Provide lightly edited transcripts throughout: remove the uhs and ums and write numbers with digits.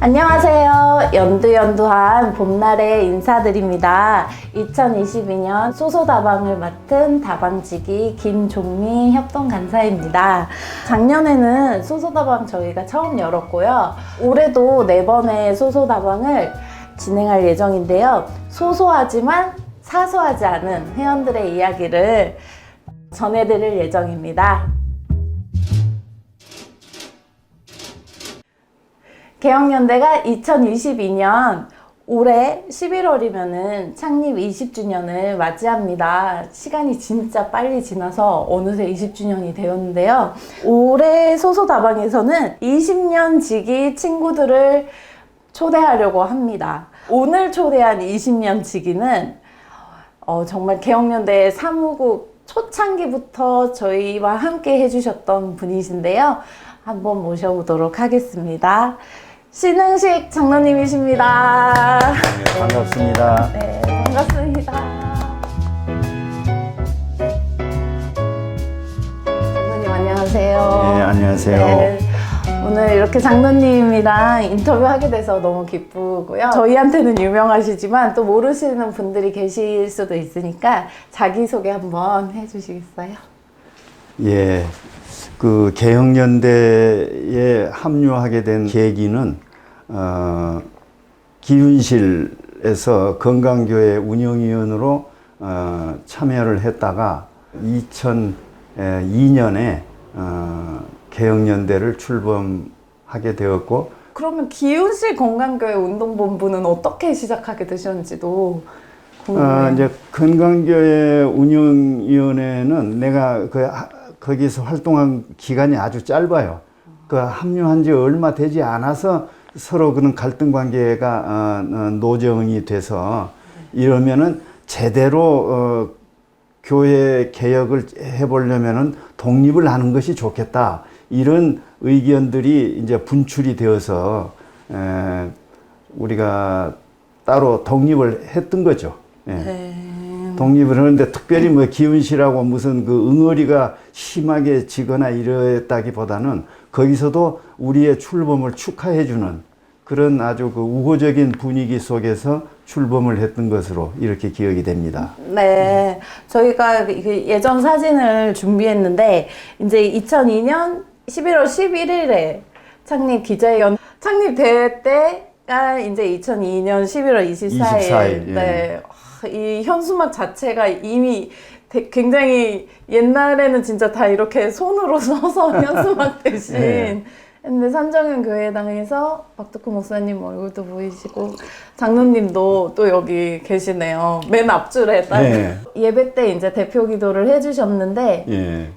안녕하세요. 연두연두한 봄날에 인사드립니다. 2022년 소소다방을 맡은 다방지기 김종미 협동간사입니다. 작년에는 소소다방 저희가 처음 열었고요. 올해도 4번의 소소다방을 진행할 예정인데요. 소소하지만 사소하지 않은 회원들의 이야기를 전해드릴 예정입니다. 개혁연대가 2022년 올해 11월이면은 창립 20주년을 맞이합니다. 시간이 진짜 빨리 지나서 어느새 20주년이 되었는데요. 올해 소소다방에서는 20년 지기 친구들을 초대하려고 합니다. 오늘 초대한 20년 지기는 정말 개혁연대 사무국 초창기부터 저희와 함께 해주셨던 분이신데요. 한번 모셔보도록 하겠습니다. 신흥식 장로님이십니다. 네, 반갑습니다. 네, 반갑습니다. 장로님 안녕하세요. 네, 안녕하세요. 네, 오늘 이렇게 장로님이랑 인터뷰하게 돼서 너무 기쁘고요. 저희한테는 유명하시지만 또 모르시는 분들이 계실 수도 있으니까 자기소개 한번 해주시겠어요? 예, 그 개혁연대에 합류하게 된 계기는 기윤실에서 건강교회 운영위원으로 참여를 했다가 2002년에 개혁연대를 출범하게 되었고. 그러면 기윤실 건강교회 운동본부는 어떻게 시작하게 되셨는지도 궁금해요. 이제 건강교회 운영위원회는 내가 거기서 활동한 기간이 아주 짧아요. 합류한 지 얼마 되지 않아서 서로 그런 갈등 관계가 노정이 돼서 이러면은 제대로 교회 개혁을 해보려면은 독립을 하는 것이 좋겠다. 이런 의견들이 이제 분출이 되어서 우리가 따로 독립을 했던 거죠. 예. 독립을 하는데 특별히 뭐 기운실하고 무슨 그 응어리가 심하게 지거나 이랬다기보다는 거기서도 우리의 출범을 축하해주는 그런 아주 그 우호적인 분위기 속에서 출범을 했던 것으로 이렇게 기억이 됩니다. 네. 저희가 예전 사진을 준비했는데 이제 2002년 11월 11일에 창립 기자회견 창립대회 때가 이제 2002년 11월 24일. 예. 네. 이 현수막 자체가 이미 굉장히 옛날에는 진짜 다 이렇게 손으로 써서 현수막 대신 네. 근데 산정현 교회당에서 박덕흠 목사님 얼굴도 보이시고 장로님도 또 여기 계시네요. 맨 앞줄에 딱 네. 예배 때 이제 대표 기도를 해주셨는데 예.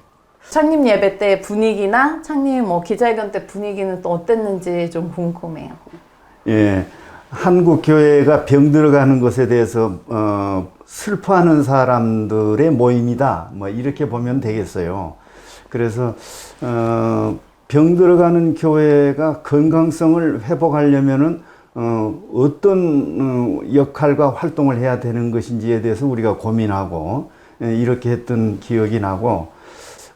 창립 예배 때 분위기나 창립 기자회견 때 분위기는 또 어땠는지 좀 궁금해요. 예. 한국 교회가 병들어가는 것에 대해서 슬퍼하는 사람들의 모임이다. 뭐 이렇게 보면 되겠어요. 그래서 병들어가는 교회가 건강성을 회복하려면은 어떤 역할과 활동을 해야 되는 것인지에 대해서 우리가 고민하고 이렇게 했던 기억이 나고,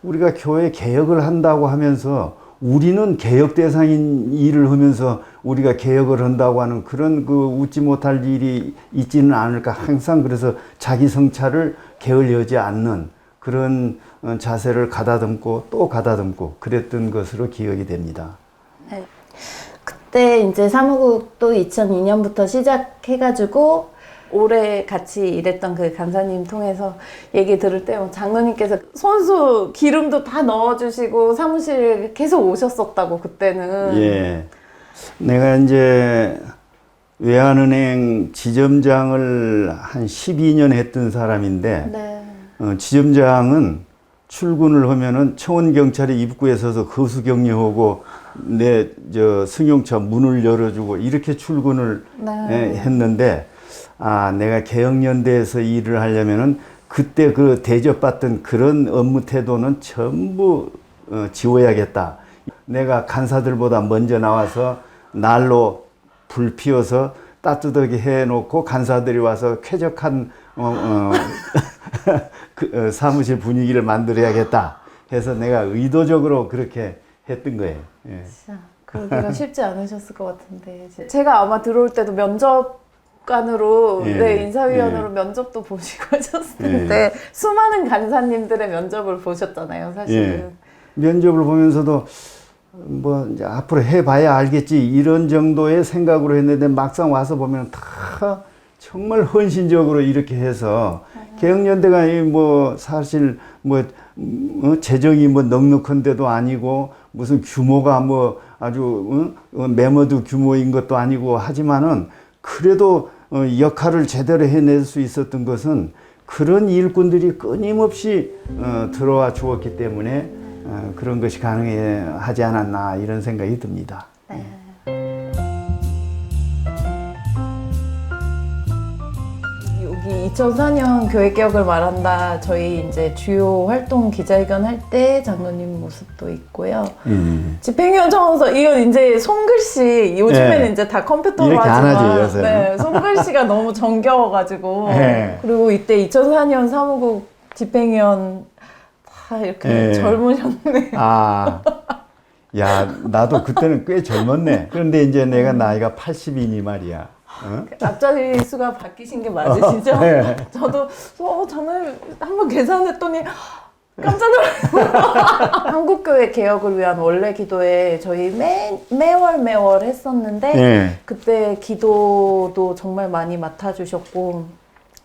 우리가 교회 개혁을 한다고 하면서 우리는 개혁 대상인 일을 하면서 우리가 개혁을 한다고 하는 그런 그 웃지 못할 일이 있지는 않을까. 항상 그래서 자기 성찰을 게을리하지 않는 그런 자세를 가다듬고 또 가다듬고 그랬던 것으로 기억이 됩니다. 네. 그때 이제 사무국도 2002년부터 시작해가지고 올해 같이 일했던 그 간사님 통해서 얘기 들을 때 장로님께서 손수 기름도 다 넣어주시고 사무실 계속 오셨었다고 그때는. 예. 내가 이제 외환은행 지점장을 한 12년 했던 사람인데, 네. 지점장은 출근을 하면은 청원경찰이 입구에 서서 거수격려하고 내 승용차 문을 열어주고 이렇게 출근을 했는데, 내가 개혁연대에서 일을 하려면은 그때 그 대접받던 그런 업무 태도는 전부 지워야겠다. 내가 간사들보다 먼저 나와서 난로 불 피워서 따뜻하게 해놓고 간사들이 와서 쾌적한 사무실 분위기를 만들어야겠다 해서 내가 의도적으로 그렇게 했던 거예요. 예. 그러기가 쉽지 않으셨을 것 같은데 제가 아마 들어올 때도 면접관으로 예. 네, 인사위원으로 예. 면접도 보시고 하셨을 텐데 수많은 간사님들의 면접을 보셨잖아요, 사실은. 예. 면접을 보면서도 뭐 이제 앞으로 해봐야 알겠지 이런 정도의 생각으로 했는데 막상 와서 보면 다 정말 헌신적으로 이렇게 해서 개혁연대가 뭐 사실 뭐 재정이 뭐 넉넉한데도 아니고 무슨 규모가 뭐 아주 매머드 규모인 것도 아니고 하지만은 그래도 역할을 제대로 해낼 수 있었던 것은 그런 일꾼들이 끊임없이 들어와 주었기 때문에 그런 것이 가능하지 않았나 이런 생각이 듭니다. 네. 여기 2004년 교회개혁을 말한다. 저희 이제 주요 활동 기자회견 할 때 장로님 모습도 있고요. 집행위원 청원서 이건 이제 손글씨 요즘에는 네. 이제 다 컴퓨터로 이렇게 안 하지만 하지, 요새. 네, 손글씨가 너무 정겨워가지고 네. 그리고 이때 2004년 사무국 집행위원 다 이렇게 네. 젊으셨네. 아, 야, 나도 그때는 꽤 젊었네. 그런데 이제 내가 나이가 80이니 말이야. 어? 앞자리 수가 바뀌신 게 맞으시죠? 네. 저도 장로님 한번 계산했더니 깜짝 놀랐어요. 한국교회 개혁을 위한 원래 기도회 저희 매월 했었는데 네. 그때 기도도 정말 많이 맡아주셨고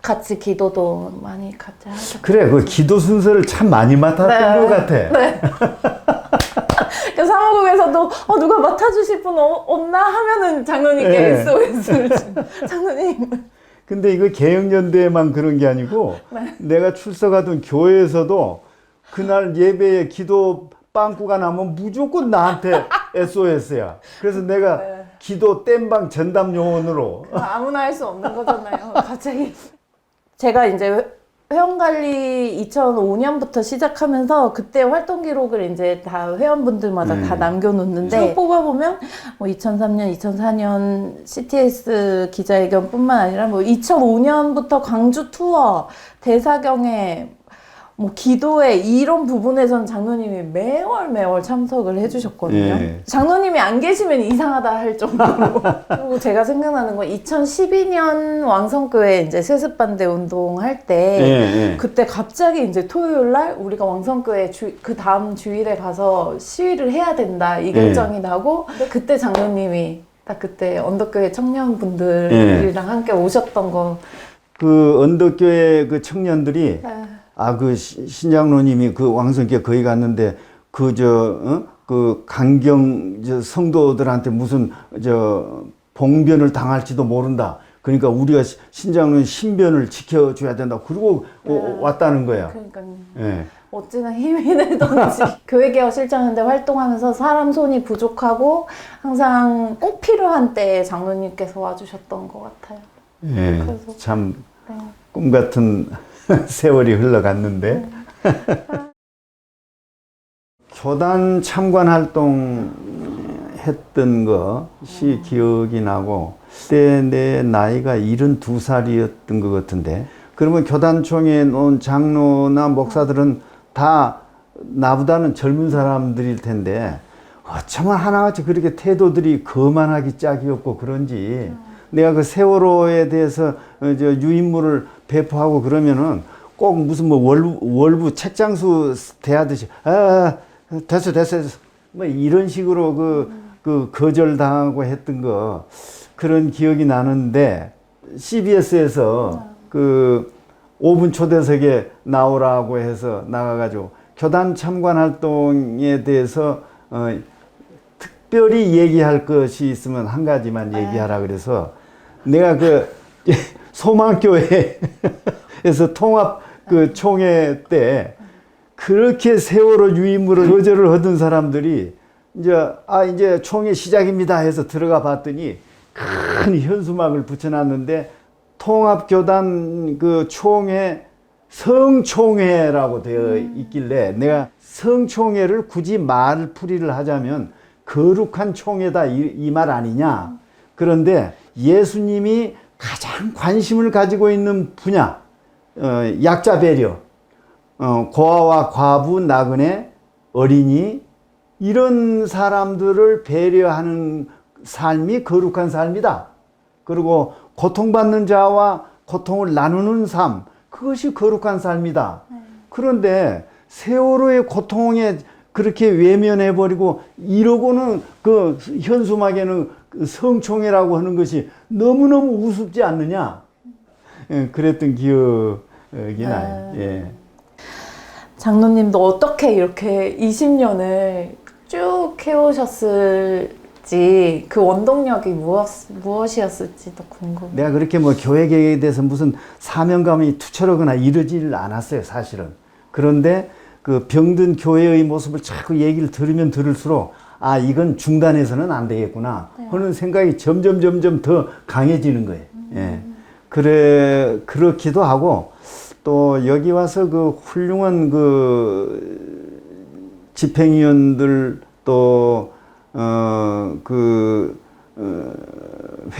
같이 기도도 많이 같이 하셨고 그래, 그 기도 순서를 참 많이 맡았던 네. 것 같아. 네. 그 사무국에서도 누가 맡아주실 분 없나 하면은 장로님께 네. SOS를 장로님 근데 이거 개혁연대에만 그런 게 아니고 네. 내가 출석하던 교회에서도 그날 예배에 기도 빵꾸가 나면 무조건 나한테 SOS야. 그래서 내가 네. 기도 땜방 전담 요원으로 아무나 할 수 없는 거잖아요. 갑자기 제가 이제 회원관리 2005년부터 시작하면서 그때 활동 기록을 이제 다 회원분들마다 다 남겨놓는데 쭉 뽑아보면 뭐 2003년, 2004년 CTS 기자회견뿐만 아니라 뭐 2005년부터 광주 투어, 대사경에 뭐 기도회 이런 부분에서는 장로님이 매월 참석을 해주셨거든요. 예. 장로님이 안 계시면 이상하다 할 정도로. 그리고 제가 생각나는 건 2012년 왕성교회 이제 세습반대 운동할 때 예. 그때 갑자기 이제 토요일 날 우리가 왕성교회 그 다음 주일에 가서 시위를 해야 된다 이 결정이 나고 그때 장로님이 딱 그때 언덕교회 청년분들이랑 함께 오셨던 거. 그 언덕교회 그 청년들이 네. 그 신장로님이 그 왕성교회 거기 갔는데 그 강경 성도들한테 무슨 봉변을 당할지도 모른다. 그러니까 우리가 신장로님 신변을 지켜줘야 된다. 그리고 왔다는 거야. 그러니까요. 예. 어찌나 힘이 되던지 교회개혁 실장인데 활동하면서 사람 손이 부족하고 항상 꼭 필요한 때에 장로님께서 와주셨던 것 같아요. 예. 그래서- 참 꿈 같은 세월이 흘러갔는데 교단 참관 활동 했던 것이 기억이 나고 그때 내 나이가 72살이었던 것 같은데 그러면 교단총회에 온 장로나 목사들은 다 나보다는 젊은 사람들일 텐데 어쩌면 하나같이 그렇게 태도들이 거만하기 짝이 없고 그런지 내가 그 세월호에 대해서 유인물을 배포하고 그러면은 꼭 무슨 뭐 월부 책장수 대하듯이 됐어 뭐 이런 식으로 그 거절당하고 했던 거 그런 기억이 나는데 CBS에서 그 5분 초대석에 나오라고 해서 나가가지고 교단 참관 활동에 대해서 특별히 얘기할 것이 있으면 한 가지만 얘기하라 그래서 내가 그 소망교회에서 통합 그 총회 때 그렇게 세월호 유인물을 거절을 하던 사람들이 이제 총회 시작입니다 해서 들어가 봤더니 큰 현수막을 붙여놨는데 통합교단 그 총회 성총회라고 되어 있길래 내가 성총회를 굳이 말풀이를 하자면 거룩한 총회다 이 말 아니냐. 그런데 예수님이 가장 관심을 가지고 있는 분야 약자 배려 고아와 과부 나그네 어린이 이런 사람들을 배려하는 삶이 거룩한 삶이다. 그리고 고통받는 자와 고통을 나누는 삶, 그것이 거룩한 삶이다. 그런데 세월호의 고통에 그렇게 외면해버리고 이러고는 그 현수막에는 성총회라고 하는 것이 너무너무 우습지 않느냐. 예, 그랬던 기억이 나요. 예. 장로님도 어떻게 이렇게 20년을 쭉 해오셨을지 그 원동력이 무엇이었을지도 궁금해요. 내가 그렇게 뭐 교회 계획에 대해서 무슨 사명감이 투철하거나 이러질 않았어요, 사실은. 그런데 그 병든 교회의 모습을 자꾸 얘기를 들으면 들을수록 아, 이건 중단해서는 안 되겠구나 하는 생각이 점점 더 강해지는 거예요. 예. 그렇기도 하고 또 여기 와서 그 훌륭한 그 집행위원들 또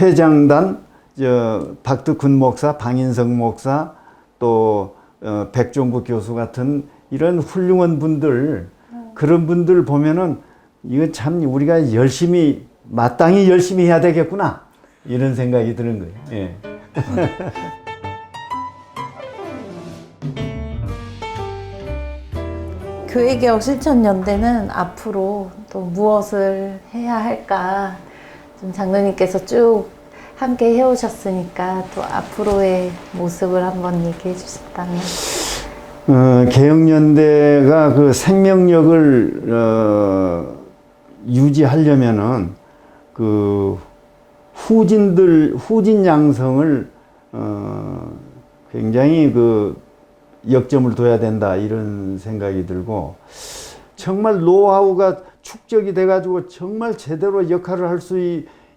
회장단 박덕훈 목사, 방인성 목사 또 백종국 교수 같은 이런 훌륭한 분들 그런 분들 보면은 이거 참 우리가 마땅히 열심히 해야 되겠구나 이런 생각이 드는 거예요. 예. 교회개혁 실천연대는 앞으로 또 무엇을 해야 할까 좀 장로님께서 쭉 함께 해오셨으니까 또 앞으로의 모습을 한번 얘기해 주셨다면. 개혁연대가 그 생명력을 유지하려면은 그 후진 양성을 굉장히 그 역점을 둬야 된다 이런 생각이 들고 정말 노하우가 축적이 돼가지고 정말 제대로 역할을 할 수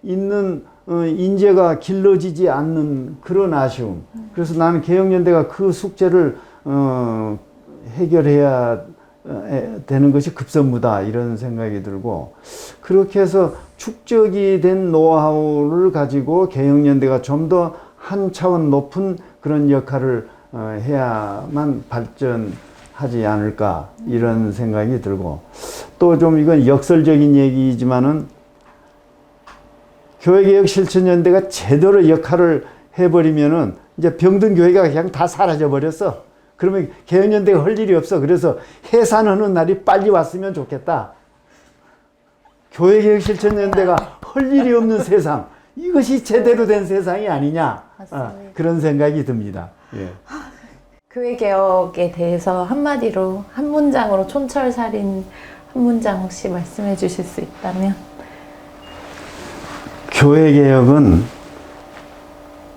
있는 인재가 길러지지 않는 그런 아쉬움. 그래서 나는 개혁연대가 그 숙제를 해결해야 되는 것이 급선무다 이런 생각이 들고 그렇게 해서 축적이 된 노하우를 가지고 개혁연대가 좀 더 한 차원 높은 그런 역할을 해야만 발전하지 않을까 이런 생각이 들고 또 좀 이건 역설적인 얘기지만은 교회개혁 실천연대가 제대로 역할을 해버리면은 이제 병든 교회가 그냥 다 사라져 버렸어. 그러면 개혁연대가 할 일이 없어. 그래서 해산하는 날이 빨리 왔으면 좋겠다. 교회개혁 실천연대가 할 일이 없는 세상, 이것이 제대로 된 세상이 아니냐. 그런 생각이 듭니다. 예. 교회개혁에 대해서 한마디로 한 문장으로 촌철살인 한 문장 혹시 말씀해 주실 수 있다면? 교회개혁은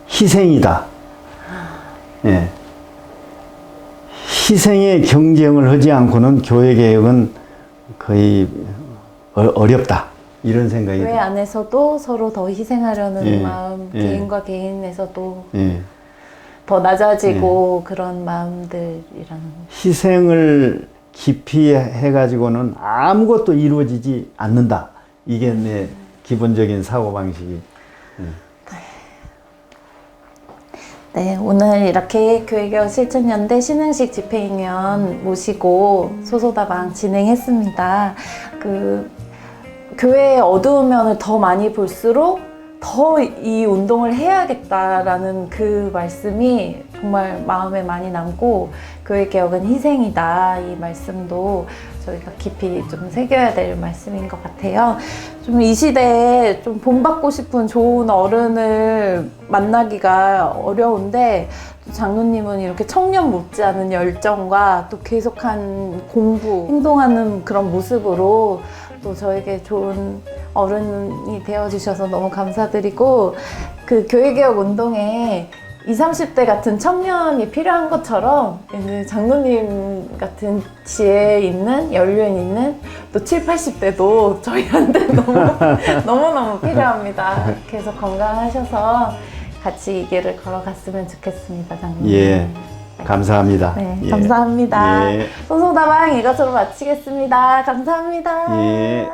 희생이다. 예. 희생의 경쟁을 하지 않고는 교회개혁은 거의 어렵다. 이런 생각이 교회 안에서도 서로 더 희생하려는 예. 마음, 예. 개인과 개인에서도 예. 더 낮아지고 그런 마음들이라는 희생을 깊이 해가지고는 아무것도 이루어지지 않는다. 이게 내 기본적인 사고방식이. 네, 오늘 이렇게 교회개혁 실천연대 신흥식 집행위원 모시고 소소다방 진행했습니다. 교회의 어두운 면을 더 많이 볼수록 더 이 운동을 해야겠다라는 그 말씀이 정말 마음에 많이 남고 교회개혁은 희생이다 이 말씀도 저희가 깊이 좀 새겨야 될 말씀인 것 같아요. 좀 이 시대에 좀 본받고 싶은 좋은 어른을 만나기가 어려운데 장로님은 이렇게 청년 못지않은 열정과 또 계속한 공부, 행동하는 그런 모습으로 또 저에게 좋은 어른이 되어주셔서 너무 감사드리고 그 교회개혁 운동에 20, 30대 같은 청년이 필요한 것처럼 장로님 같은 지혜 있는, 연륜 있는 또 7, 80대도 저희한테 너무너무 필요합니다. 계속 건강하셔서 같이 이 길을 걸어갔으면 좋겠습니다, 장로님. 예, 감사합니다. 네, 예. 감사합니다. 예. 소소다방 이것으로 마치겠습니다. 감사합니다. 예.